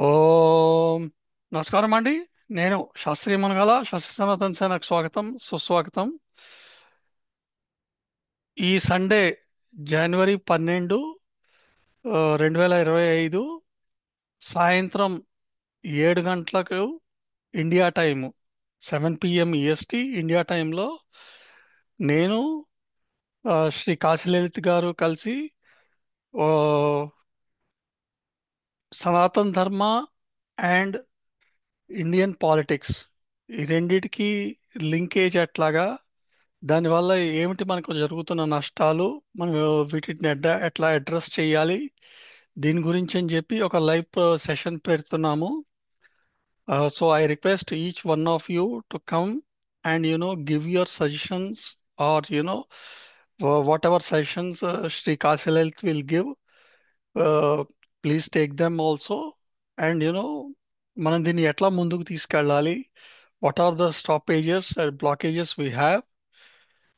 ఓం నమస్కారం అండి. నేను శాస్త్రీయ మునగాల శాస్త్ర సనాతన సేనకు స్వాగతం సుస్వాగతం. ఈ సండే జనవరి 12, 2025 సాయంత్రం 7 గంటలకు India time 7 p.m. EST India టైంలో నేను శ్రీ కాశీలలిత్ గారు కలిసి ఆ, సనాతన్ ధర్మ అండ్ ఇండియన్ పాలిటిక్స్ ఈ రెండిటికి లింకేజ్ ఎట్లాగా, దానివల్ల ఏమిటి మనకు జరుగుతున్న నష్టాలు, మనం వీటిని ఎట్లా అడ్రస్ చేయాలి, దీని గురించి అని చెప్పి ఒక లైవ్ సెషన్ పెడుతున్నాము. So I request each one of you to come and give your suggestions or whatever suggestions Shri Kashi Lalit will give. Please take them also. And మనం దీన్ని ఎట్లా ముందుకు తీసుకెళ్ళాలి, what are the stoppages and blockages we have,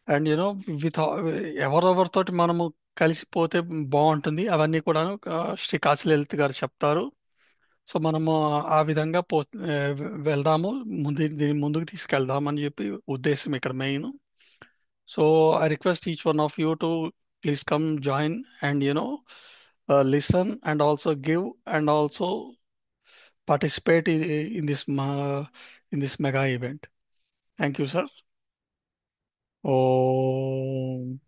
and with ఎవరెవరితోటి మనము కలిసిపోతే బాగుంటుంది, అవన్నీ కూడాను శ్రీ కాశీ లలిత్ గారు చెప్తారు. సో మనము ఆ విధంగా ఆ, వెళ్దాము, దీన్ని ముందుకు తీసుకెళ్దాం అని చెప్పి ఉద్దేశం ఇక్కడ main. So I request each one of you to please come join and listen and also give and also participate in this mega event. Thank you, sir. Om.